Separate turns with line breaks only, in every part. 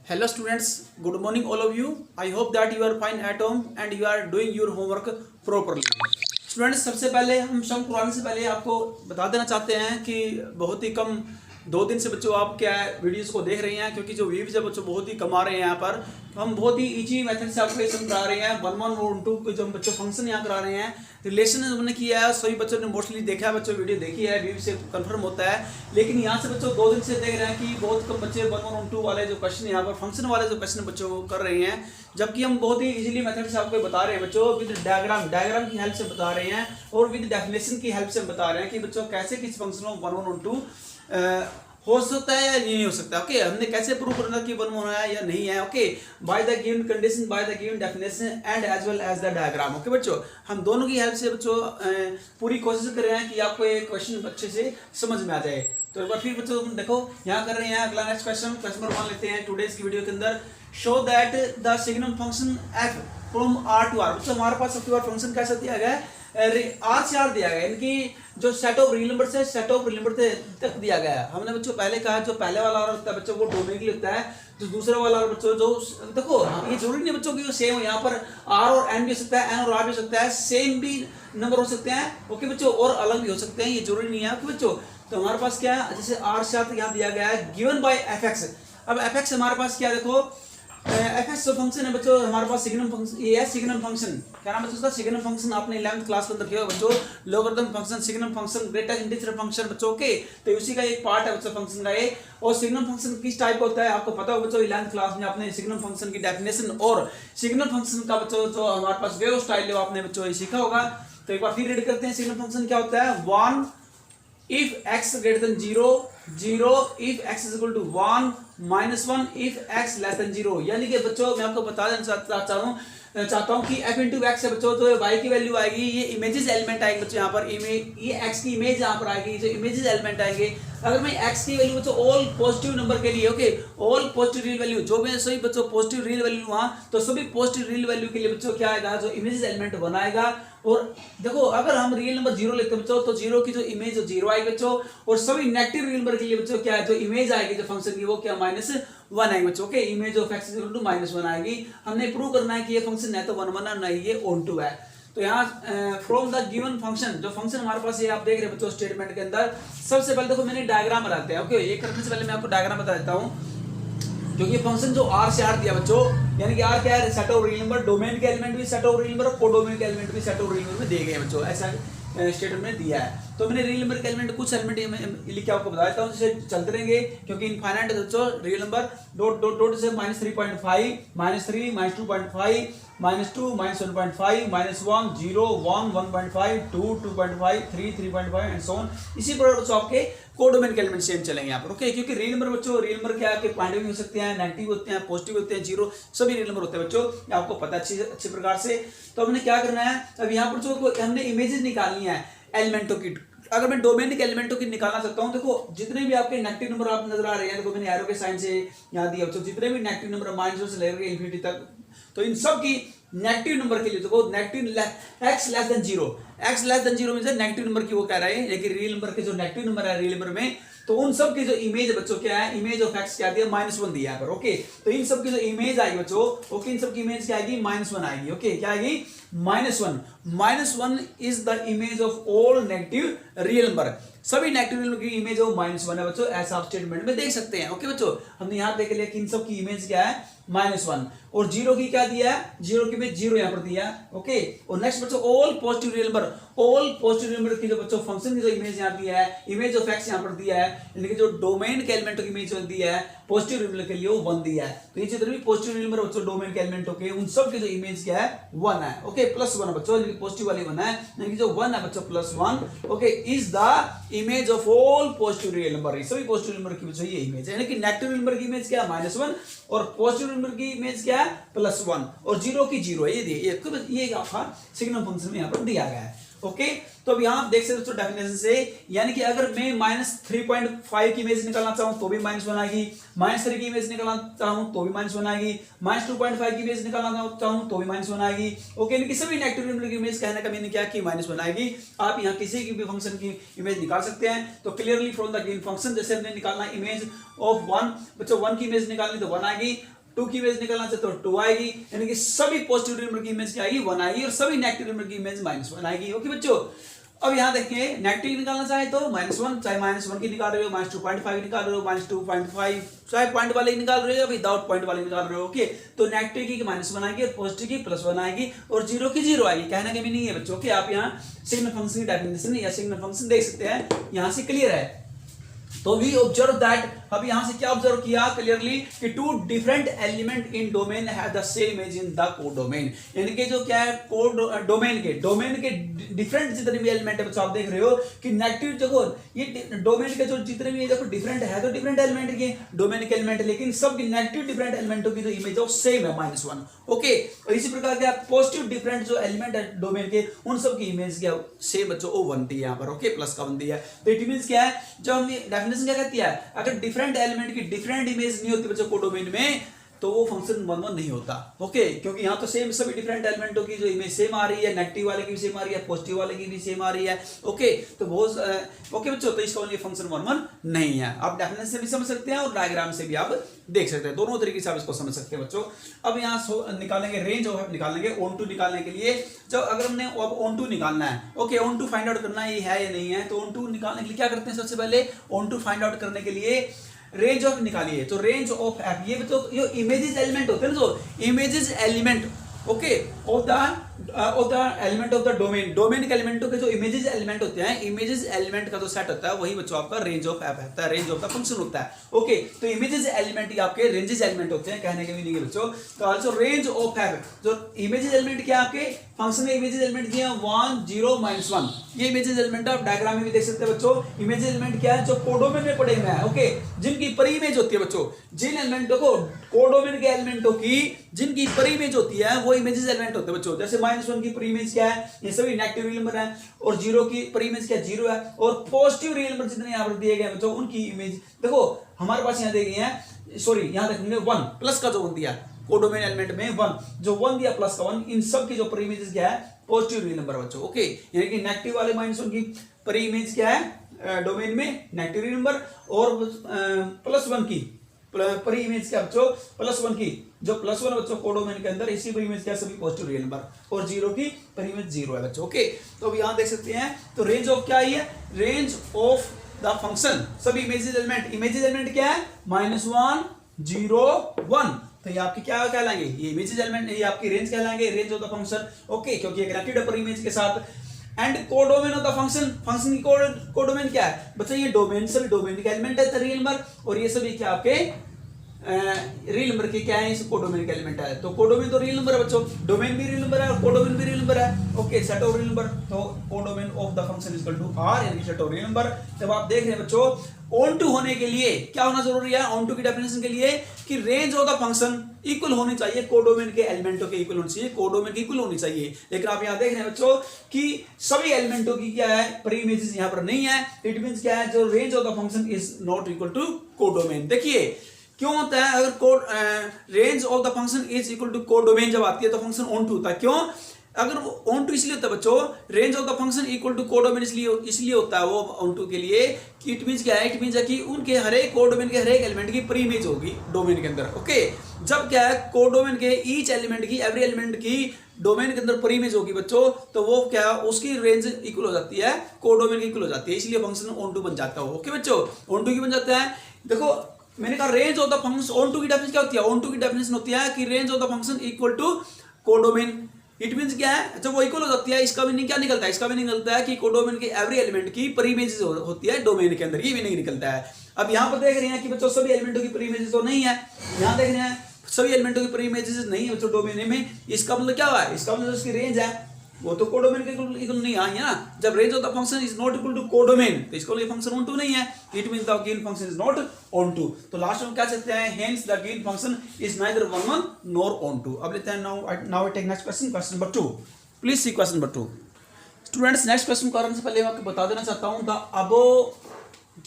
Hello students, good morning all of you. I hope that you are fine at home and you are doing your homework properly. Students सबसे पहले हम शम कुरान से पहले आपको बता देना चाहते हैं कि बहुत ही कम 2 दिन से बच्चों आप क्या है वीडियोस को देख रहे हैं, क्योंकि जो व्यूज है बच्चों बहुत ही कम आ रहे हैं यहाँ पर। हम बहुत ही इजी मेथड से आपको ये समझा रहे हैं। 1 1 और 2 के जो हम बच्चों फंक्शन यहाँ करा रहे हैं, रिलेशन हमने किया है, सभी बच्चों ने मोस्टली देखा है, बच्चों वीडियो देखी है, व्यू से कंफर्म होता है। लेकिन यहाँ से बच्चों 2 दिन से देख रहे हैं कि बहुत कम बच्चे 1 1 और 2 वाले जो क्वेश्चन यहाँ पर फंक्शन वाले जो क्वेश्चन बच्चों को कर रहे हैं, जबकि हम बहुत ही इजीली मेथड से आपको बता रहे हैं बच्चों, विद डायग्राम की हेल्प से बता रहे हैं और विद डेफिनेशन की हेल्प से बता रहे हैं कि बच्चों कैसे किस फंक्शन में 1 1 और 2 हो सकता है या नहीं हो सकता। ओके, हमने कैसे प्रूव करना कि 1 1 है या नहीं है। Okay, by the given condition, by the given definition and as well as the diagram. Okay बच्चों, हम दोनों की हेल्प से बच्चों पूरी कोशिश कर रहे हैं कि आपको ये क्वेश्चन अच्छे से समझ में आ जाए। तो एक बार फिर बच्चों देखो यहाँ कर रहे हैं अगला नेक्स्ट क्वेश्चन नंबर 1 लेते हैं टुडेज की वीडियो के अंदर। Show that the signum function F from R to R. बच्चों हमारे पास सबसे बार फंक्शन कैसा दिया गया है, आर से आर दिया गया है, इनकी जो सेट ऑफ रियल नंबर से सेट ऑफ रियल नंबर तक दिया गया है। हमने बच्चों पहले कहा जो पहले वाला आर होता है बच्चों वो डोमेन के लिए होता है, जो दूसरा वाला आर बच्चों जो देखो ये जरूरी नहीं बच्चों की सेम हो, यहाँ पर आर और एन भी हो सकता है, एन और आर भी हो सकता है, सेम भी नंबर हो सकते हैं। ओके बच्चों, और अलग भी हो सकते हैं, ये जरूरी नहीं है। ओके बच्चों, तो हमारे पास क्या है, जैसे आर से आर यहाँ दिया गया है गिवन बाय एफ एक्स। अब एफ एक्स हमारे पास क्या देखो, एफ एक्स जो फंक्शन है बच्चों हमारे पास सिग्नम फंक्शन, ये है सिग्नम फंक्शन। क्या नाम है बच्चों उसका, सिग्नम फंक्शन। आपने 11th क्लास के अंदर किया बच्चों, logarithm function, signum function, greatest integer function बच्चों। ओके, तो उसी का एक पार्ट है बच्चों फंक्शन का ये। और सिग्नम फंक्शन किस टाइप का होता है आपको पता हो बच्चों, 11th क्लास में आपने सिग्नम फंक्शन की डेफिनेशन और सिग्नम फंक्शन का बच्चों जो हमारे पास वे स्टाइल है आपने बच्चों ये सीखा होगा। तो एक बार फिर रीड करते हैं। सिग्नम फंक्शन क्या होता है, 1 if x greater than 0, 0 if x is equal to 1, -1 if x less than 0। यानी कि बच्चों मैं आपको बता देना चाहता हूँ कि f इंटू एक्स है बच्चों, तो y की वैल्यू आएगी, ये इमेजेस एलिमेंट आएंगे बच्चों यहाँ पर, ये x की इमेज यहाँ पर आएगी, जो इमेजेस एलिमेंट आएंगे। अगर मैं x की वैल्यू बच्चों ऑल पॉजिटिव नंबर के लिए, okay all positive real value, जो भी सभी बच्चों पॉजिटिव रियल वैल्यू वहाँ, तो सभी पॉजिटिव रियल वैल्यू के लिए बच्चों क्या आएगा, जो इमेजेस एलिमेंट बनाएगा। और देखो अगर हम रियल नंबर 0 लेते हैं बच्चों, तो 0 की जो इमेज 0 आएगी बच्चों, और सभी नेगेटिव रियल नंबर के लिए बच्चों क्या है, जो इमेज आएगी जो फंक्शन की वो क्या -1 आएगी बच्चों। Okay, image of x equal to -1 आएगी। हमने प्रूव करना है कि ये फंक्शन है तो 1 1 है, नहीं ये ऑन टू है। तो यहाँ फ्रॉम द गिवन फंक्शन, जो फंक्शन हमारे पास ये आप देख रहे हैं बच्चों स्टेटमेंट के अंदर, सबसे पहले देखो मैंने डायग्राम बनाते हैं। ओके, ये करने से पहले मैं आपको डायग्राम बता देता हूँ। क्योंकि फंक्शन जो आर से आर दिया बच्चों, यानी कि आर क्या है, set of real number, domain के एलिमेंट भी सेट ऑफ रियल नंबर और कोडोमेन के एलिमेंट भी सेट ऑफ रियल नंबर में दिए गए बच्चों, ऐसा स्टेटमेंट में दिया है। तो मैंने रियल नंबर के एलिमेंट कुछ एलिमेंट लिख के आपको बता देता हूँ, जैसे चलते रहेंगे क्योंकि इनफाइनाइट है बच्चों real number. Dot dot dot से -3.5, -3, -2.5, -2, -1.5, -1, 0, 1, 1.5, 2, 2.5, 3, 3.5 एंड सो ऑन। इसी प्रकार बच्चों आपके कोडोमेन के एलिमेंट सेम चलेंगे यहाँ पर। ओके, क्योंकि रियल नंबर बच्चों, रियल नंबर क्या है, पॉजिटिव हो सकते हैं, नेगेटिव होते हैं, पॉजिटिव होते हैं, 0 सभी रियल नंबर होते हैं बच्चों, आपको पता अच्छी प्रकार से। तो हमने क्या करना है, अब यहाँ पर जो हमने इमेजेस निकालनी है एलिमेंटों की। अगर मैं डोमेन के एलिमेंटों की निकालना सकता हूँ, देखो जितने भी आपके नेगेटिव नंबर आप नजर आ रहे हैं, देखो मैंने एरो के साइन से यहाँ दिया बच्चों, जितने भी नेगेटिव नंबर -1 से लेकर इन्फिनिटी तक, तो इन सब की नेगेटिव नंबर के लिए देखो negative x less than 0, x less than 0 means negative number की वो कह रहा है, लेकिन रियल नंबर के जो नेगेटिव नंबर है रियल नंबर में, तो उन सब की जो इमेज बच्चों क्या है, इमेज ऑफ x क्या दिया, -1 दिया है पर। ओके, तो इन सब की जो इमेज आएगी बच्चों, ओके इन सब की इमेज क्या आएगी, -1 आएगी। ओके, क्या आएगी, -1 is the image of all negative real number, सभी नेगेटिव रियल नंबर की इमेज ऑफ -1 है बच्चों, ऐसा आप स्टेटमेंट में देख सकते हैं। ओके बच्चों, हमने यहाँ देख लिया कि इन सब की इमेज क्या है, -1, और 0 की क्या दिया है, 0 की इमेज 0 यहाँ पर दिया है। ओके, और नेक्स्ट बच्चों all positive real number, all positive real number की जो बच्चों फंक्शन की जो इमेज यहाँ दिया है, इमेज ऑफ x यहाँ पर दिया है, यानी कि जो डोमेन के एलिमेंटों की इमेज दिया है पॉजिटिव रियल नंबर के लिए वो 1 दिया है। तो ये जितने भी पॉजिटिव रियल नंबर बच्चों डोमेन के एलिमेंटों के, उन सब की जो इमेज क्या है, 1 है। ओके, +1 बच्चों, यानी कि पॉजिटिव वाली 1 है, यानी कि जो 1 है बच्चों +1, okay is the image of all positive real number, सभी पॉजिटिव नंबर की बच्चों ये इमेज है, यानी कि नेगेटिव नंबर की इमेज क्या है, -1, और पॉजिटिव नंबर की इमेज क्या है, +1, और 0 की 0 है, ये आपका सिग्नम फंक्शन में यहाँ पर दिया गया है। ओके, तो अब यहाँ आप देख सकते हो डेफिनेशन से, यानी कि अगर मैं -3.5 की इमेज निकालना चाहूँ तो भी -1 आएगी, -3 की इमेज निकालना चाहूँ तो भी -1 आएगी, -2.5 की इमेज निकालना चाहूँ तो भी -1 आएगी। ओके, यानी कि सभी नेगेटिव नंबर की इमेज कहने का मीनिंग क्या कि -1 आएगी। आप यहाँ किसी की भी फंक्शन की इमेज निकाल सकते हैं। तो clearly from the given function, जैसे हमने निकालना इमेज ऑफ 1 बच्चों, 1 की इमेज निकालनी तो 1 आएगी, 2 की इमेज निकालना चाहते हो 2 आएगी, यानी कि सभी पॉजिटिव नंबर की इमेज क्या आएगी 1 आएगी और सभी नेगेटिव नंबर की इमेज -1 आएगी। ओके बच्चों, अब यहाँ देखिए नेगेटिव निकालना चाहे तो -1, चाहे -1 की निकाल रहे हो, -2.5 निकाल रहे हो, -2.5, चाहे पॉइंट वाले निकाल रहे हो या विदाउट पॉइंट वाले निकाल रहे हो। ओके, तो नेगेटिव की -1 आएगी और पॉजिटिव की +1 आएगी और जीरो की 0 आएगी। कहने का मीनिंग है बच्चों कि आप यहाँ सिग्नल फंक्शन की डेफिनेशन या सिग्नल फंक्शन देख सकते हैं, यहाँ से क्लियर है। तो वी ऑब्जर्व दैट, अब यहां से क्या ऑब्जर्व किया क्लियरली कि 2 different element in domain have the same image in the codomain, यानी कि जो क्या है कोड डोमेन के डिफरेंट जितने भी एलिमेंट है, आप देख रहे हो कि नेगेटिव देखो ये डोमेन के जो जितने भी देखो डिफरेंट है, तो डिफरेंट एलिमेंट के डोमेन के एलिमेंट, लेकिन सब नेगेटिव डिफरेंट एलिमेंटों की जो इमेज है वो सेम है -1। ओके, और इसी प्रकार के पॉजिटिव डिफरेंट जो एलिमेंट है डोमेन के उन सब की इमेज क्या सेम बच्चों वो 1 दी है यहाँ पर। ओके, प्लस का 1 दिया है, तो इट मींस क्या है, जब हम डेफिनेशन क्या कहती है, अगर डिफरेंट एलिमेंट की डिफरेंट इमेज नहीं होती बच्चों कोडोमेन में तो वो फंक्शन 1 नहीं होता। ओके, क्योंकि यहाँ तो सेम सभी डिफरेंट एलिमेंटों की जो इमेज सेम आ रही है, नेगेटिव वाले की भी सेम आ रही है, पॉजिटिव वाले की भी सेम आ रही है। ओके, तो बहुत ओके बच्चों, तो इसका लिए फंक्शन 1 नहीं है। आप डेफिनेशन से भी समझ सकते हैं और डायग्राम से भी आप देख सकते हैं, दोनों तरीके से आप इसको समझ सकते हैं बच्चों। अब यहाँ निकालेंगे रेंज ऑफ निकालेंगे ऑन टू निकालने के लिए, जब अगर हमने अब ऑन टू निकालना है, okay onto find out करना है ये है या नहीं है, तो ऑन टू निकालने के लिए क्या करते हैं, सबसे पहले ऑन टू फाइंड आउट करने के लिए रेंज ऑफ निकालिए। तो रेंज ऑफ एफ, ये तो ये इमेजेस एलिमेंट होते हैं ना, जो images element okay of the element of the domain, domain के एलिमेंटों के जो इमेजेस एलिमेंट होते हैं, इमेजेस एलिमेंट का जो सेट होता है वही बच्चों आपका रेंज ऑफ एफ होता है, रेंज ऑफ द फंक्शन होता है। ओके, तो इमेजेस एलिमेंट ही आपके रेंजेस एलिमेंट होते हैं, कहने के भी नहीं है बच्चों। तो आल्सो रेंज ऑफ एफ, जो इमेजेस एलिमेंट क्या आपके फंक्शन में इमेजेस एलिमेंट दिए हैं 1 0 -1, ये इमेजेस एलिमेंट आप डायग्राम में भी देख सकते हैं बच्चों। इमेजेस एलिमेंट क्या है, जो कोडोमेन में पड़े हुए हैं, ओके, जिनकी पर इमेज होती है बच्चों, जिन एलिमेंटों को कोडोमेन के एलिमेंटों की जिनकी पर इमेज होती है वो इमेजेस एलिमेंट होते हैं बच्चों। जैसे -1 की पर इमेज क्या है, ये सभी नेगेटिव रियल नंबर है, और 0 की पर इमेज क्या 0 है, और पॉजिटिव रियल नंबर जितने यहाँ पर दिए गए बच्चों उनकी इमेज देखो हमारे पास यहाँ दी गई है, सॉरी यहाँ देखेंगे 1 प्लस का जो 1 दिया कोडोमेन एलिमेंट में 1, जो 1 दिया प्लस का 1, इन सब की जो पर इमेज क्या है पॉजिटिव रियल नंबर बच्चों। ओके, यानी कि नेगेटिव वाले -1 की पर इमेज क्या है डोमेन में नेगेटिव रियल नंबर, और +1 की पर इमेज क्या बच्चों +1 की, जो +1 बच्चों कोडोमेन के अंदर इसी पर इमेज क्या सभी पॉजिटिव रियल नंबर, और 0 की पर इमेज 0 है बच्चों। ओके, तो अब यहां देख सकते हैं, तो रेंज ऑफ क्या है, रेंज ऑफ द फंक्शन, सभी इमेजेस एलिमेंट क्या है -1 0 1, तो ये आपके क्या कहलाएंगे, ये इमेजेस एलिमेंट, ये आपकी रेंज कहलाएंगे, range of the function. Okay, क्योंकि एक कनेक्टेड पर इमेज के साथ। And codomain of the function, function की कोडोमेन क्या है बच्चों, ये डोमेन सभी डोमेन के एलिमेंट है रियल नंबर, और ये सभी क्या आपके रियल नंबर के क्या है, इस कोडोमेन का एलिमेंट है। तो कोडोमेन तो रियल नंबर है बच्चों, डोमेन भी रियल नंबर है और कोडोमेन भी रियल नंबर है। Okay, set of real number, तो codomain of the function is equal to R, यानी सेट ऑफ रियल नंबर। जब आप देख रहे हैं बच्चों ऑन टू होने के लिए क्या होना जरूरी है, ऑन टू की डेफिनेशन के लिए कि range of the function equal होनी चाहिए, कोडोमेन के एलिमेंटों के इक्वल होनी चाहिए, कोडोमेन के इक्वल होनी चाहिए। लेकिन आप यहां देख रहे हैं बच्चों कि सभी एलिमेंटों की क्या है पर इमेजेस यहां पर नहीं है, इट मींस क्या है, जो range of the function is not equal to codomain. देखिए क्यों होता है, अगर range of the function is equal to codomain जब आती है तो फंक्शन ऑन टू होता है। क्यों, अगर ऑन टू इसलिए होता है बच्चों, range of the function equal to codomain इसलिए होता है वो ऑन टू के लिए कि इट मींस क्या है, इट मींस है कि उनके हर एक कोडोमेन के हर एक एलिमेंट की पर इमेज होगी डोमेन के अंदर। ओके, जब क्या है कोडोमेन के ईच एलिमेंट की एवरी एलिमेंट की डोमेन के अंदर पर इमेज होगी बच्चों, तो वो क्या उसकी रेंज इक्वल हो जाती है, कोडोमेन की इक्वल हो जाती है, इसलिए फंक्शन ऑन टू बन जाता है। ओके बच्चों, ऑन टू की बन जाता है। देखो मैंने कहा range of the function, onto की डेफिनेशन क्या होती है, ऑन टू की डेफिनेशन होती है कि range of the function equal to codomain. It means क्या है, जब वो इक्वल हो जाती है, इसका मीनिंग क्या निकलता है, इसका मीनिंग निकलता है कि कोडोमेन के एवरी एलिमेंट की पर इमेज होती है डोमेन के अंदर, ये मीनिंग निकलता है। अब यहाँ पर देख रहे हैं कि बच्चों सभी एलिमेंटों की पर इमेज तो नहीं है, यहाँ देख रहे हैं सभी एलिमेंटों की पर इमेजेस नहीं है बच्चों डोमेन में, इसका मतलब क्या हुआ, इसका मतलब इसकी रेंज है वो तो कोडोमेन के इक्वल नहीं आई है ना। जब range of the function is not equal to codomain तो इसका मतलब फंक्शन ऑन टू नहीं है, it means the given function is not onto. तो लास्ट में क्या कहते हैं, hence the given function is neither one nor onto. अब लेते हैं now I take next question, question number 2, please see question number 2। Students next question करने से पहले मैं आपको बता देना चाहता हूं, the above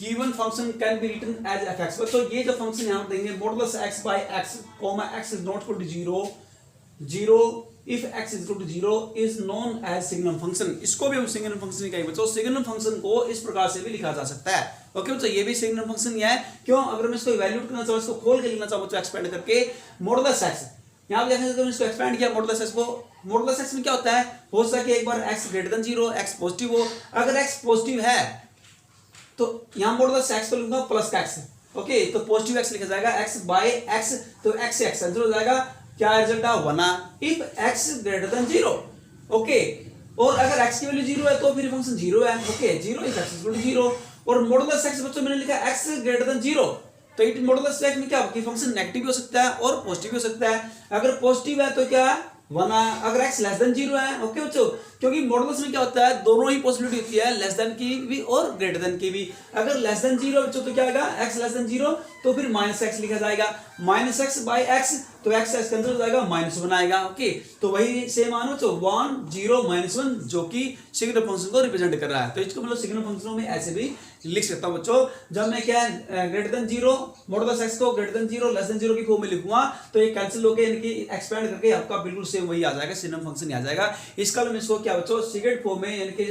given function can be written as fx। तो ये जो फंक्शन यहां देंगे modulus x by x, x is not equal to 0 0 if x is equal to 0 is known as signum function. इसको भी हम सिग्नम फंक्शन ही कहेंगे बच्चों। सिग्नम फंक्शन को इस प्रकार से भी लिखा जा सकता है, ओके बच्चों, ये भी सिग्नल फंक्शन ही है। क्यों? अगर मैं इसको इवैल्यूएट करना चाहूँ, इसको खोल के लिखना चाहूँ बच्चों, एक्सपेंड करके मॉडुलस एक्स, यहाँ पे देख सकते हो इसको एक्सपेंड किया मॉडुलस एक्स को। मॉडुलस एक्स में क्या होता है, हो सके एक बार x greater than 0, x positive हो। अगर एक्स पॉजिटिव है तो यहाँ मॉडुलस एक्स को लिखूंगा प्लस एक्स, ओके, तो पॉजिटिव एक्स लिखा जाएगा एक्स बाय एक्स, तो एक्स से एक्स कैंसिल हो जाएगा, क्या रिजल्ट आ 1 if x greater than 0, okay. और अगर x की वैल्यू 0 है तो फिर फंक्शन 0 है, okay, 0 if x equal to 0। और मॉडुलस x बच्चों मैंने लिखा x ग्रेटर देन 0, तो इट मॉडुलस x में क्या कि फंक्शन नेगेटिव भी हो सकता है और पॉजिटिव भी हो सकता है। अगर पॉजिटिव है तो क्या 1 है, अगर x लेस देन 0 है, ओके बच्चों, क्योंकि मॉडुलस में क्या होता है, दोनों ही पॉसिबिलिटी होती है, लेस देन की भी और ग्रेटर देन की भी। अगर लेस देन 0 बच्चों तो क्या आएगा, x लेस देन 0, तो फिर माइनस एक्स लिखा जाएगा, माइनस एक्स बाई एक्स, तो एक्स एक्स कैंसिल हो जाएगा, -1 आएगा, ओके। तो वही सेम आना बच्चों 1 0 -1 जो कि सिग्नल फंक्शन को रिप्रेजेंट कर रहा है। तो इसको मतलब सिग्नल फंक्शनों में ऐसे भी लिख सकता हूं बच्चों। जब मैं क्या ग्रेटर देन 0 मॉडुलस एक्स को ग्रेटर देन 0 लेस देन 0 की फॉर्म में लिखूंगा तो ये कैंसिल होकर इनकी एक्सपेंड करके आपका बिल्कुल सेम वही आ जाएगा, सिग्नल फंक्शन ही आ जाएगा। इसका मैं इसको क्या बच्चों सिगरेट फॉर्म में यानी कि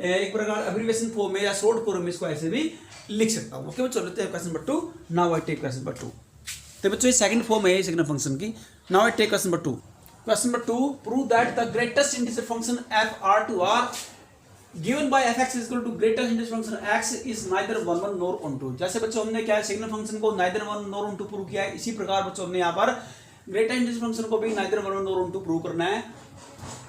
एक प्रकार एब्रिविएशन फॉर्म में या शॉर्ट फॉर्म में इसको ऐसे भी लिख सकता हूं, ओके बच्चों। लेते हैं question number 2। Now I take question number 2। तो बच्चों ये सेकंड फॉर्म है सिग्नल फंक्शन की। Now I take question number 2। Question number 2, prove that the greatest integer function f r to r given by fx is equal to greatest integer function x is neither 1 1 nor 1 2। जैसे बच्चों हमने क्या signal function को neither 1 nor 1 2 prove किया है, इसी प्रकार बच्चों हमने यहाँ पर ग्रेटेस्ट इंटीजर फंक्शन को भी neither 1 1 nor 1 2 प्रूव करना है।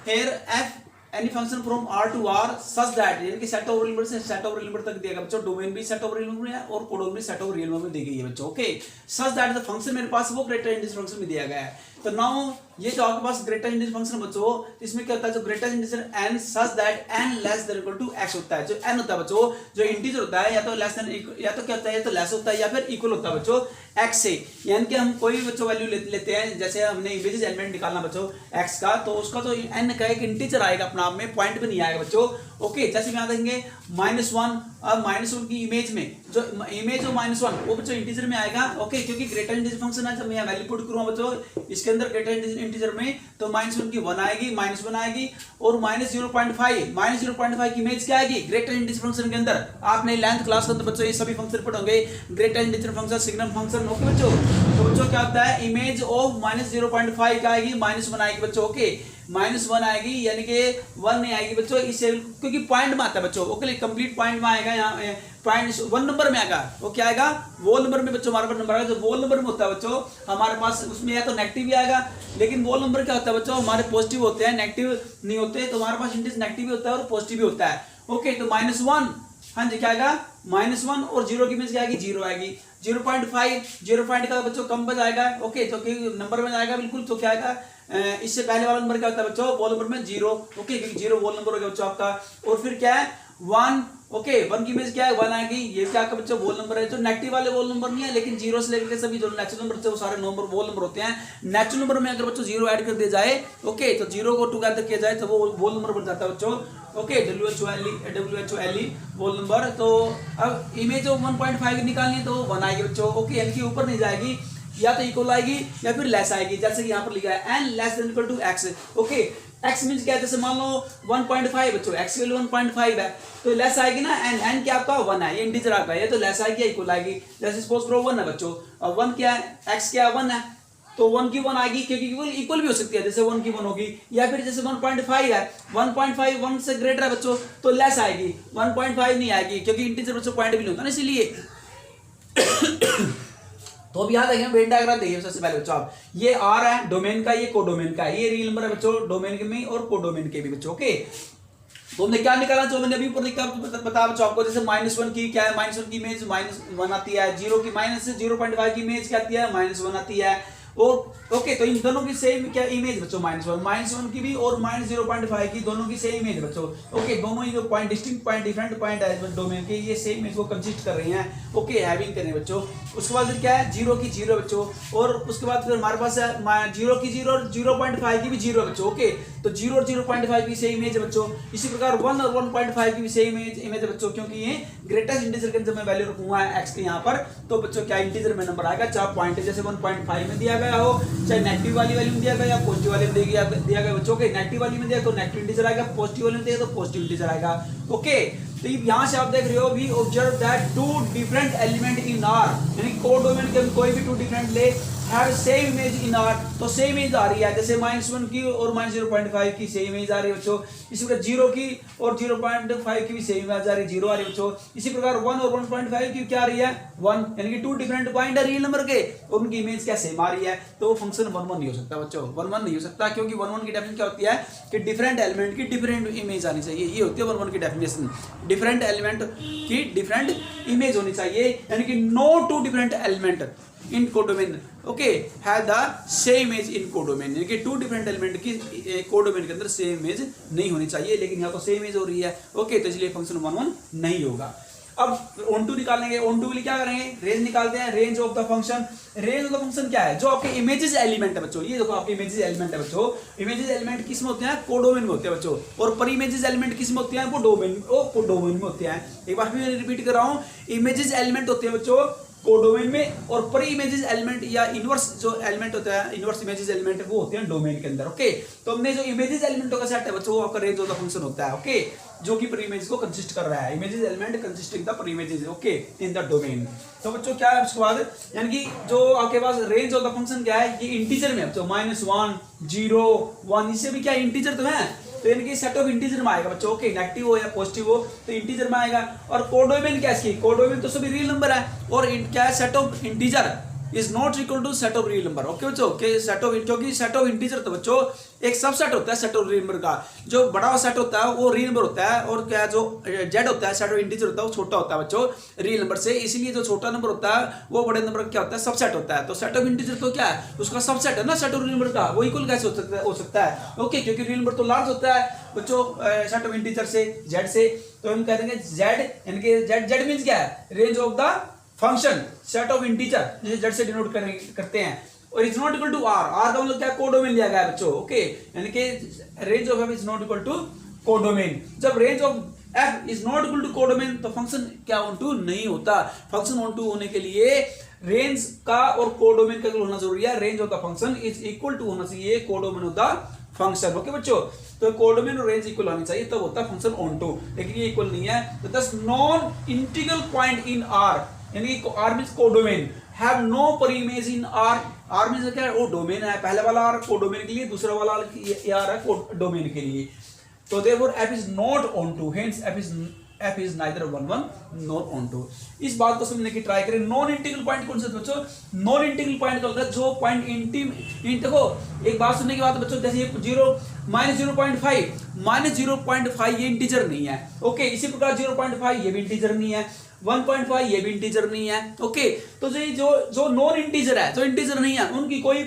Here f any function from r to r such that यानी कि सेट ऑफ रियल नंबर से सेट ऑफ रियल नंबर तक दिया गया बच्चों, डोमेन भी सेट ऑफ रियल नंबर है और कोडोन भी सेट ऑफ रियल नंबर में दी गई है बच्चों, okay. Such that the function मेरे पास वो ग्रेटर इंटीजर फंक्शन में दिया गया है। तो नाउ ये जो आपके पास ग्रेटर इंटीजर फंक्शन बच्चों, इसमें क्या होता है, जो greater integer n such that n less than equal to x होता है। जो n होता है बच्चों, जो इंटीजर होता है या तो लेस देन या तो क्या होता है, या तो लेस होता है या फिर इक्वल होता है बच्चों x से। यानी कि हम कोई बच्चों वैल्यू लेते हैं, जैसे हमने इमेजेस एलिमेंट निकालना बच्चों x का, तो उसका तो n का एक इंटीजर आएगा अपना आप में, पॉइंट भी नहीं आएगा बच्चों, ओके। जैसे यहाँ देखेंगे -1, अब -1 की इमेज में जो इमेज हो -1 वो बच्चों इंटीजर में आएगा, ओके, क्योंकि ग्रेटर इंटीजर फंक्शन है। जब मैं वैल्यू पुट करूंगा बच्चों इसके अंदर ग्रेटर इंटीजर में, तो -1 की 1 आएगी, -1 आएगी, और -0.5 की इमेज क्या आएगी ग्रेटर इंटीजर फंक्शन के अंदर। आपने लेंथ क्लास के अंदर बच्चों ये सभी फंक्शन पढ़ोगे, greater integer function, signal function, okay बच्चों। तो बच्चों क्या होता है, इमेज ऑफ -0.5 का आएगी, -1 आएगी बच्चों, ओके, -1 आएगी, यानी कि 1 नहीं आएगी बच्चों, इससे क्योंकि पॉइंट में आता है बच्चों, ओके, कंप्लीट पॉइंट में आएगा, यहाँ पॉइंट 1 नंबर में आएगा, वो क्या आएगा वोल नंबर में बच्चों, हमारे पास नंबर आएगा जो वोल नंबर में होता है बच्चों हमारे पास, उसमें या तो नेगेटिव भी आएगा, लेकिन वोल नंबर क्या होता है बच्चों, हमारे पॉजिटिव होते हैं, नेगेटिव नहीं होते, तो हमारे पास इंटीजर नेगेटिव भी होता है और पॉजिटिव भी होता है, ओके। तो -1, हाँ जी, क्या आएगा -1, और 0 की इमेज क्या आएगी 0 आएगी, 0.5 0 पॉइंट का बच्चों कम बच आएगा, ओके, तो नंबर में आएगा बिल्कुल, तो क्या आएगा इससे पहले वाला नंबर क्या होता है बच्चों, वोल नंबर में 0, ओके, क्योंकि 0 वोल नंबर हो गया बच्चों आपका। और फिर क्या है 1, ओके, 1 की इमेज क्या है 1 आएगी, ये क्या आपका बच्चों वोल नंबर है, जो नेगेटिव वाले वोल नंबर नहीं है, लेकिन 0 से लेकर सभी जो नेचुरल नंबर वो सारे नंबर वोल नंबर होते हैं। नेचुरल नंबर में अगर बच्चों 0 ऐड कर दिया जाए, ओके, तो 0 को टुगेदर किया जाए तो वो वोल नंबर बन जाता है बच्चों, ओके, WHOLE वोल नंबर। तो अब इमेज ऑफ 1.5 निकालनी है तो 1 आएगी बच्चों, ओके, यानी कि ऊपर नहीं जाएगी, या तो इक्वल आएगी या फिर लेस आएगी, जैसे कि यहाँ पर लिखा है n less than equal to x, okay. x means क्या है, जैसे मान लो 1.5 बच्चों, x की वैल्यू 1.5 है तो लेस आएगी ना, n क्या आपका 1 है, ये इंटीजर आपका है, तो लेस आएगी या इक्वल आएगी। जैसे सपोज करो 1 है बच्चों, और 1 क्या है, x क्या है 1 है, तो 1 की 1 आएगी, क्योंकि इक्वल भी हो सकती है, जैसे 1 की 1 होगी, या फिर जैसे 1.5 है, 1.5 1 से ग्रेटर है बच्चों तो लेस आएगी, 1.5 नहीं आएगी, क्योंकि इंटीजर बच्चों पॉइंट भी नहीं होता ना, इसलिए। तो अब यहाँ देखिए वेन डायग्राम देखिए सबसे पहले बच्चों आप, ये R है डोमेन का, ये कोडोमेन का है, ये रियल नंबर है बच्चों डोमेन के में और कोडोमेन के भी बच्चों, ओके। तो हमने क्या निकाला, जो मैंने अभी ऊपर लिखा बता बच्चों आपको, जैसे -1 की क्या है, -1 की इमेज -1 आती है, 0 की -0.5 की इमेज क्या आती है -1 आती है, और ओके, तो इन दोनों की सेम क्या इमेज बच्चों -1 की भी और -0.5 की दोनों की सेम इमेज बच्चों, ओके, दोनों ही जो point distinct point different point है डोमेन के, ये सेम इमेज को कंसिस्ट कर रही हैं, ओके, हैविंग करें बच्चों। उसके बाद फिर क्या है 0 की 0 बच्चों, और उसके बाद फिर हमारे पास है 0 की 0 और 0.5 की भी 0 बच्चों, ओके, तो 0 और 0.5 की सेम इमेज है बच्चों। इसी प्रकार 1 और 1.5 की भी सेम इमेज है बच्चों, क्योंकि ये ग्रेटेस्ट इंटीजर के अंदर मैं वैल्यू रखूंगा x के यहाँ पर, तो बच्चों क्या इंटीजर में नंबर आएगा, चाहे पॉइंट जैसे 1.5 में दिया गया हो, चाहे नेगेटिव वाली वैल्यू में दिया गया या पॉजिटिव वाली में दिया गया बच्चों के, नेगेटिव वाली में दिया तो नेगेटिव इंटीजर आएगा, पॉजिटिव वाली में दिया तो पॉजिटिव इंटीजर आएगा, ओके। तो यहाँ से आप देख रहे हो we observe that two different element in R, यानी कोडोमेन के हम कोई भी टू डिफरेंट ले have same image in R, तो सेम इमेज आ रही है, जैसे -1 की और -0.5 की सेम इमेज आ रही है बच्चों, इसी प्रकार 0 की और 0.5 की भी सेम इमेज आ रही है, 0 आ रही है बच्चों, इसी प्रकार 1 और 1.5 की क्या आ रही है 1, यानी कि टू डिफरेंट पॉइंट है रियल नंबर के और उनकी इमेज क्या सेम आ रही है, तो फंक्शन 1 1 नहीं हो सकता बच्चों, 1 1 नहीं हो सकता, क्योंकि 1 1 की डेफिनेशन क्या होती है कि डिफरेंट एलिमेंट की डिफरेंट इमेज आनी चाहिए, ये होती है 1 1 की डेफिनेशन, डिफरेंट एलिमेंट की डिफरेंट इमेज होनी चाहिए, यानी कि no two different element in codomain okay have the same image in codomain, यानी कि टू डिफरेंट एलिमेंट की कोडोमेन के अंदर सेम इमेज नहीं होनी चाहिए, लेकिन यहाँ तो सेम इमेज हो रही है ओके, तो इसलिए फंक्शन 1 1 नहीं होगा। अब ऑन टू निकालेंगे, ऑन टू के लिए क्या करेंगे, रेंज निकालते हैं, range of the function, range of the function क्या है, जो आपके इमेजेस एलिमेंट है बच्चों, ये देखो आपके इमेजेस एलिमेंट है बच्चों, इमेजेस एलिमेंट किस में होते हैं कोडोमेन में होते हैं बच्चों, और पर इमेजेस एलिमेंट किस में होते हैं वो कोडोमेन में होते हैं। एक बार फिर रिपीट कर रहा हूं, इमेजेस एलिमेंट होते हैं बच्चों कोडोमेन में, और पर इमेजेस एलिमेंट या इनवर्स जो एलिमेंट होता है, इनवर्स इमेजेस एलिमेंट वो होते हैं डोमेन के अंदर ओके। तो हमने जो इमेजेस एलिमेंटों का सेट है बच्चों वो आपका रेंज ऑफ द फंक्शन होता है ओके, जो कि पर इमेज को कंसिस्ट कर रहा है, इमेजेस एलिमेंट कंसिस्टिंग द पर images okay in the domain. तो बच्चों क्या है उसके बाद, यानी कि जो आपके पास रेंज ऑफ द फंक्शन क्या है, ये इंटीजर में बच्चों -1 0 1 इससे भी क्या इंटीजर तो है, तो यानी कि सेट ऑफ इंटीजर में आएगा बच्चों ओके, नेगेटिव हो या पॉजिटिव हो तो इंटीजर में आएगा। और कोडोमेन क्या है, कोडोमेन तो सभी रियल नंबर है, और क्या है set of integer is not equal to set of real number okay बच्चों, सेट ऑफ, क्योंकि सेट ऑफ इंटीजर तो बच्चों एक सबसेट होता है सेट ऑफ रियल नंबर का, जो बड़ा सेट होता है वो रियल नंबर होता है, और क्या जो जेड होता है सेट ऑफ इंटीजर होता है वो छोटा होता है बच्चों रियल नंबर से, इसीलिए जो छोटा नंबर होता है वो बड़े नंबर क्या होता है सबसेट होता है। तो सेट ऑफ इंटीजर तो क्या है उसका सबसेट है ना सेट ऑफ रियल नंबर का, वो इक्वल कैसे हो सकता है ओके, क्योंकि रियल नंबर तो लार्ज होता है बच्चों सेट ऑफ इंटीजर से जेड से, तो हम कह देंगे जेड, यानी कि जेड मींस क्या है range of the function set of integer, जिसे जेड से डिनोट करते हैं, और is not equal to R, R का मतलब क्या कोडोमेन लिया गया है बच्चों ओके, यानी कि range of f is not equal to codomain, जब range of f is not equal to codomain तो फंक्शन क्या ऑन टू नहीं होता, फंक्शन ऑन टू होने के लिए रेंज का और कोडोमेन का होना जरूरी है, range of the function is equal to होना चाहिए codomain of the function okay बच्चों, तो कोडोमेन और रेंज इक्वल होनी चाहिए तब होता है फंक्शन ऑन टू, लेकिन ये इक्वल नहीं है, तो thus non integral point in R, यानी R means codomain have no preimage in R, R means क्या है वो डोमेन है, पहला वाला आर कोडोमेन के लिए, दूसरा वाला आर है डोमेन के लिए, तो therefore f is not onto, hence f is neither 1 1 not onto. इस बात को समझने की ट्राई करें, नॉन इंटीग्रल पॉइंट कौन सा बच्चों, नॉन इंटीग्रल पॉइंट का होता है जो पॉइंट देखो एक बात सुनने की बात है बच्चों, जैसे ये 0.5 ये इंटीजर नहीं है ओके, इसी प्रकार 0.5 ये भी इंटीजर नहीं है, 1.5 ये भी इंटीजर नहीं है ओके, तो जो नॉन इंटीजर है, जो इंटीजर नहीं है, उनकी कोई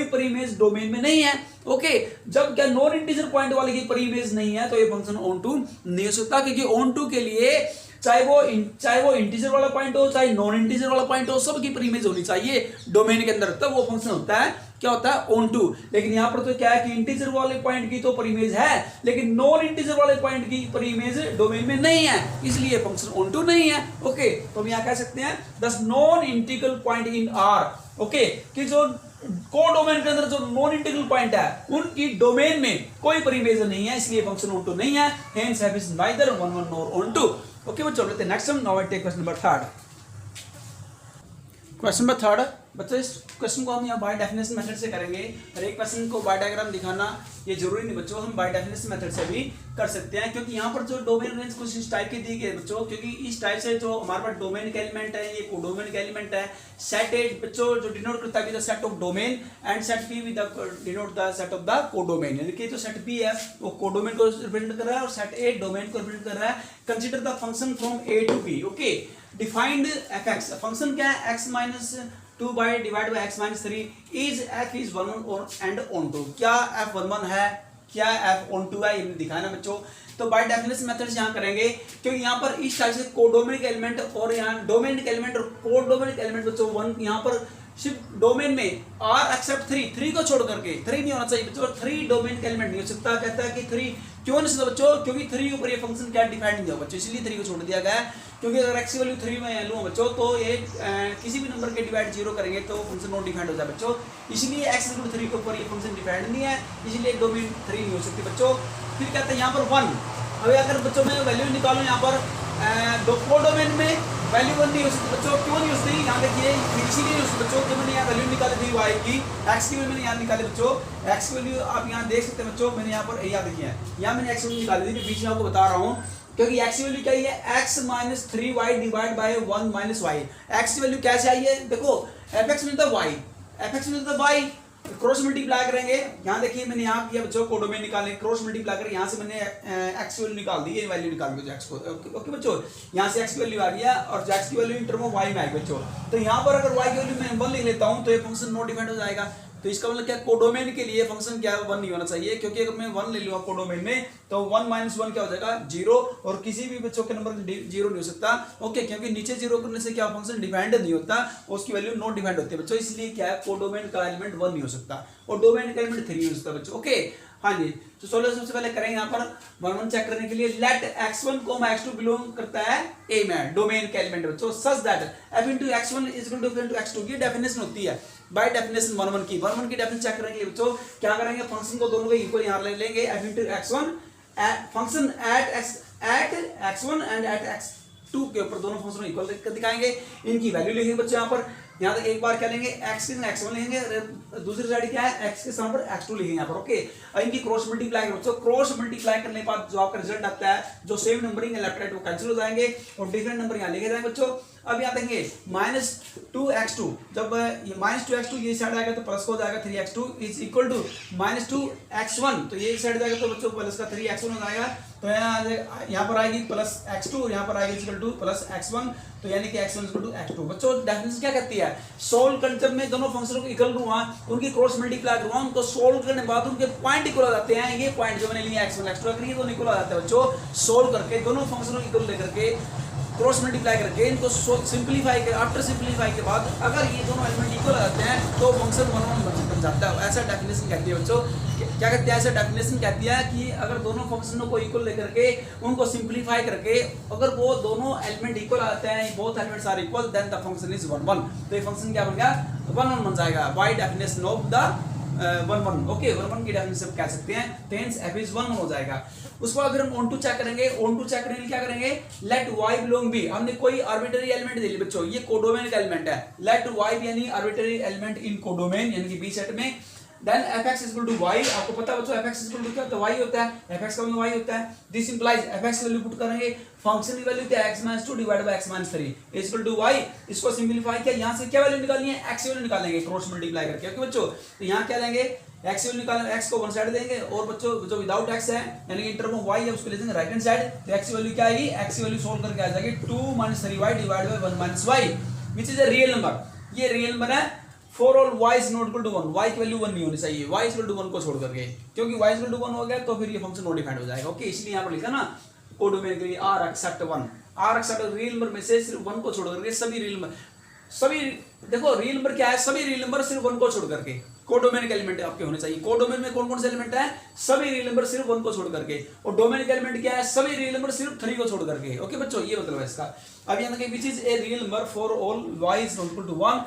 पर इमेज डोमेन में नहीं है ओके। जब क्या नॉन इंटीजर पॉइंट वाले की पर इमेज नहीं है तो ये फंक्शन ऑन टू नहीं हो सकता, क्योंकि ऑन टू के लिए चाहे वो इंटीजर वाला पॉइंट हो चाहे नॉन इंटीजर वाला पॉइंट हो, सबकी पर इमेज होनी चाहिए डोमेन के अंदर, तब वो फंक्शन होता है क्या होता है ऑन टू। लेकिन यहाँ पर तो क्या है कि इंटीजर वाले पॉइंट की तो पर इमेज है, लेकिन नॉन इंटीजर वाले पॉइंट की पर इमेज डोमेन में नहीं है, इसलिए फंक्शन ऑन टू नहीं है ओके। तो हम यहाँ कह सकते हैं दस non integral point in are okay, कि जो कोडोमेन के अंदर जो नॉन इंटीग्रल पॉइंट है उनकी डोमेन में कोई पर इमेज नहीं है, इसलिए फंक्शन ऑन टू नहीं है, hence f is neither 1 1 nor onto okay बच्चों। लेते हैं next, now I take question number 3। Question number 3 बच्चों, इस क्वेश्चन को हम यहाँ बाय डेफिनेशन मेथड से करेंगे, हर एक क्वेश्चन को बाय डायग्राम दिखाना ये जरूरी नहीं बच्चों, हम बाय डेफिनेशन मेथड से भी कर सकते हैं, क्योंकि यहाँ पर जो डोमेन रेंज कुछ इस टाइप की दी गई बच्चों, क्योंकि इस टाइप से जो हमारे पास डोमेन के एलिमेंट है ये कोडोमेन के एलिमेंट है, सेट ए बच्चों जो डिनोट करता है with the set of domain and set be with the denote the set of the codomain, यानी कि जो सेट बी है वो कोडोमेन को रिप्रेजेंट कर रहा है और सेट ए डोमेन को रिप्रेजेंट कर रहा है। Consider the function from A to B okay, defined fx, function क्या है x minus 2 by divide by x minus 3 is f is 1 1 और एंड ऑन टू, क्या f 1 1 है क्या f ऑन टू है, ये दिखाना बच्चों। तो बाय डेफिनेशन मेथड यहाँ करेंगे, क्योंकि यहाँ पर इस टाइप से कोडोमेनिक एलिमेंट और यहाँ डोमेनिक एलिमेंट और कोडोमेनिक एलिमेंट बच्चों वन यहाँ पर सिर्फ डोमेन में आर एक्सेप्ट 3 को छोड़ करके 3 नहीं होना चाहिए बच्चों, 3 डोमेन का एलिमेंट नहीं हो सकता। कहता है कि 3 क्यों नहीं सकता बच्चों, क्योंकि 3 के ऊपर ये फंक्शन क्या डिफाइंड नहीं होगा बच्चों, इसलिए 3 को छोड़ दिया गया है। क्योंकि अगर x की वैल्यू 3 में लूँ बच्चों तो ये किसी भी नंबर के डिवाइड 0 करेंगे तो फंक्शन नॉट डिफाइंड हो जाए बच्चों, इसलिए x 3 के ऊपर ये फंक्शन डिफाइंड नहीं है, इसलिए डोमेन 3 नहीं हो सकती बच्चों। फिर कहते हैं यहाँ पर 1 अभी अगर बच्चों में वैल्यू निकालूं यहाँ पर दो कोडोमेन में वैल्यू 1 नहीं हो सकती बच्चों, क्यों नहीं हो सकती? यहाँ देखिए इसीलिए नहीं हो सकती बच्चों, जब मैंने यहाँ वैल्यू निकाली थी y की, x की वैल्यू मैंने यहाँ निकाली बच्चों, x की वैल्यू आप यहाँ देख सकते हैं बच्चों, मैंने यहाँ पर यहाँ देखिए यहाँ मैंने x की वैल्यू निकाली थी, बीच में आपको बता रहा हूँ, क्योंकि x की वैल्यू क्या है, x minus 3y divide by 1 minus y. x की वैल्यू कैसे आई है? देखो fx मिलता है y, fx मिलता है y, क्रॉस मल्टीप्लाई करेंगे। यहाँ देखिए मैंने यहाँ किया बच्चों, कोडोमेन निकालेंगे, क्रॉस मल्टीप्लाई कर यहाँ से मैंने x की वैल्यू निकाल दी, ये वैल्यू निकाल दी x को। ओके बच्चों, यहाँ से x की वैल्यू आ गया और x की value in term of y में आई बच्चों। तो यहाँ पर अगर y की वैल्यू मैं 1 लिख लेता हूँ तो ये फंक्शन नॉट डिफाइंड हो जाएगा। तो इसका मतलब क्या, कोडोमेन के लिए फंक्शन क्या 1 नहीं होना चाहिए, क्योंकि अगर मैं 1 ले लूंगा कोडोमेन में तो 1 माइनस 1 क्या हो जाएगा 0, और किसी भी बच्चों के नंबर 0 नहीं हो सकता। ओके, क्योंकि नीचे 0 करने से क्या फंक्शन डिफाइंड नहीं होता, उसकी वैल्यू नॉट डिफाइंड होती है बच्चों, इसलिए क्या है कोडोमेन का एलिमेंट 1 नहीं हो सकता और डोमेन का एलिमेंट 3 नहीं हो सकता बच्चों। ओके हाँ जी, तो सोल्यूशन सबसे पहले करेंगे यहाँ पर 1 चेक करने के लिए, लेट x1, x2 बिलोंग करता है a में, डोमेन के एलिमेंट बच्चों, such that f into x1 is equal to f into x2 की डेफिनेशन होती है बाय डेफिनेशन 1 की डेफिनेशन चेक करने के लिए बच्चों क्या करेंगे, फंक्शन को दोनों को इक्वल यहाँ ले लेंगे, f into x1 function at x1 and at x2 के ऊपर दोनों फंक्शन इक्वल दिखाएंगे, इनकी वैल्यू लिखेंगे बच्चों यहाँ पर। यहाँ तक एक बार क्या लेंगे, x के x1 लेंगे, दूसरी साइड क्या है x के स्थान पर x2 लिखेंगे यहाँ पर। ओके, और इनकी क्रॉस मल्टीप्लाई बच्चों, क्रॉस मल्टीप्लाई करने के बाद जो आपका रिजल्ट आता है, जो सेम नंबरिंग है लेफ्ट राइट वो कैंसिल हो जाएंगे और डिफरेंट नंबर यहाँ लिखे जाएंगे बच्चों। अब यहाँ देंगे -2x2, जब -2x2 ये साइड आएगा तो प्लस हो जाएगा 3x2 is equal to -2x1, तो ये साइड जाएगा तो बच्चों प्लस का 3x1 हो जाएगा, तो यहाँ पर आएगी प्लस x2 और यहाँ पर आएगी इक्वल टू प्लस x1, तो यानी कि x1 इक्वल टू x2। बच्चों डेफिनेशन क्या कहती है, सोल्व कर जब मैं दोनों फंक्शनों को इक्वल करूंगा, उनकी क्रॉस मल्टीप्लाई करूंगा, उनको सोल्व करने के बाद उनके पॉइंट इक्वल हो जाते हैं, ये पॉइंट जो मैंने लिया x1 x2 अगर ये दोनों इक्वल हो जाते हैं बच्चों, सोल्व करके दोनों फंक्शनों को इक्वल लेकर के क्रॉस मल्टीप्लाई करके इनको सिंपलीफाई कर, आफ्टर सिंपलीफाई के बाद अगर ये दोनों एलिमेंट इक्वल आ जाते हैं तो फंक्शन 1 बन जाता है। ऐसा डेफिनेशन कहती है बच्चों, क्या कहते हैं, ऐसा डेफिनेशन कहती है कि अगर दोनों फंक्शनों को इक्वल लेकर के उनको सिंपलीफाई करके अगर वो दोनों एलिमेंट इक्वल आते हैं, both elements are equal, then the function is 1 1, तो ये फंक्शन क्या बन गया 1 1 बन जाएगा by definition of the 1 1। Okay, 1 1 की डेफिनेशन कह सकते हैं, टेंस f इज 1 1 हो जाएगा। उसको अगर हम ऑन टू चेक करेंगे, ऑन टू चेक करने के लिए क्या करेंगे, लेट y बिलोंग बी, हमने कोई आर्बिट्ररी एलिमेंट दे लिया बच्चों, ये कोडोमेन का एलिमेंट है, लेट y यानी आर्बिट्ररी एलिमेंट इन कोडोमेन यानी कि बी सेट में, देन fx इक्वल टू y, आपको पता है बच्चों fx इक्वल टू क्या होता है, y होता है, fx का मतलब y होता है, this implies fx value put करेंगे, फंक्शन की वैल्यू क्या है x - 2 divided by x - 3 equal to y, इसको सिंपलीफाई किया, यहां से क्या वैल्यू निकालनी है, x वैल्यू निकालेंगे क्रॉस मल्टीप्लाई करके। ओके बच्चों, तो यहां क्या लेंगे, x वैल्यू निकालना, x को वन साइड देंगे और बच्चों जो विदाउट x है यानी कि इन टर्म ऑफ y है उसको ले देंगे राइट हैंड साइड, तो x वैल्यू क्या आएगी, x वैल्यू सोल्व करके आ जाएगी 2 - 3y divided by 1 - y which is a real number, ये रियल नंबर है for all y is not equal to 1, y की वैल्यू 1 नहीं होनी चाहिए, y इक्वल टू 1 को छोड़ करके, क्योंकि y इक्वल टू 1 हो गया तो फिर ये फंक्शन नॉट डिफाइंड हो जाएगा। ओके, इसलिए यहां पर लिखा ना कोडोमेन के लिए r except 1, r except real number में से सिर्फ 1 को छोड़ करके सभी रियल नंबर, सभी देखो रियल नंबर क्या है, सभी रियल नंबर सिर्फ 1 को छोड़ करके कोडोमेन के एलिमेंट आपके होने चाहिए। कोडोमेन में कौन कौन से एलिमेंट है, सभी रियल नंबर सिर्फ 1 को छोड़ करके, और डोमेन का एलिमेंट क्या है, सभी रियल नंबर सिर्फ 3 को छोड़ करके। ओके बच्चों, ये मतलब है इसका। अब यहाँ which is a real number for all y is not equal to 1।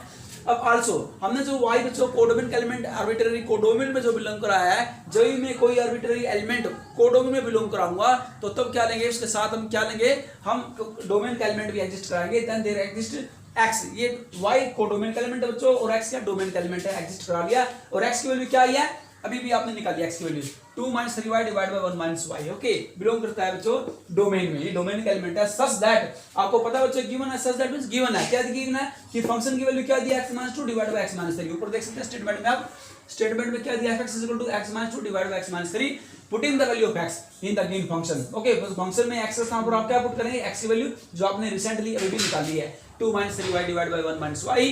अब आल्सो हमने जो y बच्चों कोडोमेन का एलिमेंट आर्बिट्ररी कोडोमेन में जो बिलोंग कराया है, जब भी मैं कोई आर्बिट्ररी एलिमेंट कोडोमेन में बिलोंग कराऊंगा तो तब क्या लेंगे, उसके साथ हम क्या लेंगे, हम डोमेन का एलिमेंट भी एग्जिस्ट कराएंगे, देन देयर एग्जिस्ट x, ये y कोडोमेन का एलिमेंट है बच्चों और x क्या डोमेन का एलिमेंट है, एग्जिस्ट करा लिया, और x की वैल्यू क्या आई है, अभी भी आपने निकाली x की value 2 - 3y divide by 1 - y। Okay, belong करता है बच्चों डोमेन में, ये डोमेन का एलिमेंट है। सच दैट, आपको पता है बच्चों गिवन है, सच दैट मींस गिवन है, क्या गिवन है कि फंक्शन की वैल्यू क्या दी है, x - 2 डिवाइड बाय x - 3, ऊपर देख सकते हैं स्टेटमेंट में, आप स्टेटमेंट में क्या दिया, fx equal to x - 2 divide by x - 3, put in the value of x in the given function. Okay, function में x के स्थान पर आप क्या पुट करेंगे, x की वैल्यू जो आपने रिसेंटली अभी भी निकाली है 2 - 3y divide by 1 - y।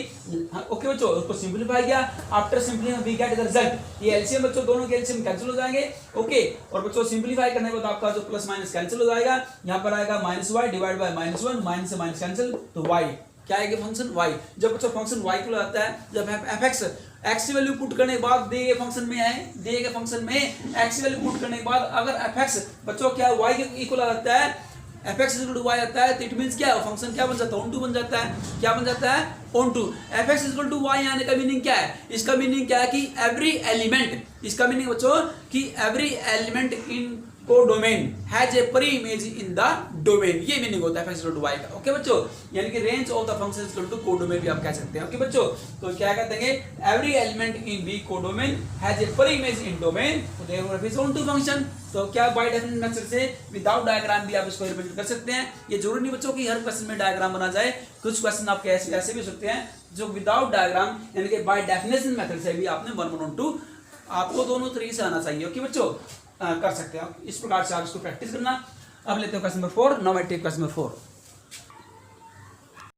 Okay बच्चों, उसको सिंपलीफाई किया, after simplify we get the result, ये एलसीएम बच्चों दोनों के एलसीएम कैंसिल हो जाएंगे। ओके, और बच्चों सिंपलीफाई करने के बाद आपका जो प्लस माइनस कैंसिल हो जाएगा, यहां पर आएगा -y डिवाइड बाय -1, माइनस से माइनस कैंसिल, तो y क्या आएगा, फंक्शन y। जब बच्चों फंक्शन y को आता है, जब fx x की वैल्यू पुट करने के बाद दिए गए फंक्शन में आए, दिए गए फंक्शन में x की वैल्यू पुट करने के बाद अगर fx बच्चों क्या y के इक्वल आता है, fx इक्वल टू y आता है, तो इट मींस क्या है, फंक्शन क्या बन जाता है, ऑन टू बन जाता है, क्या बन जाता है, onto. fx equal to y आने का मीनिंग क्या है, इसका मीनिंग क्या है कि एवरी एलिमेंट, इसका मीनिंग बच्चों कि every element in codomain has a pre image in the domain, ये मीनिंग होता है f(x) इक्वल टू y का। ओके बच्चों, यानी कि range of the function equal to codomain भी आप कह सकते हैं। ओके बच्चों, तो क्या कहते हैं, every element in B codomain has a pre image in domain, तो therefore is onto function. तो क्या बाय डेफिनेट मेथड से विदाउट डायग्राम भी आप इसको रिप्रेजेंट कर सकते हैं। ये जरूरी नहीं बच्चों कि हर क्वेश्चन में डायग्राम बना जाए, कुछ क्वेश्चन आप ऐसे भी हो सकते हैं जो विदाउट डायग्राम यानी कि बाय डेफिनेशन मेथड से भी आपने 1 1 2 आपको दोनों तरीके से आना चाहिए। ओके बच्चों, कर सकते हैं आप इस प्रकार से, आप इसको प्रैक्टिस करना। अब लेते हैं question number 4। Now I take question number 4।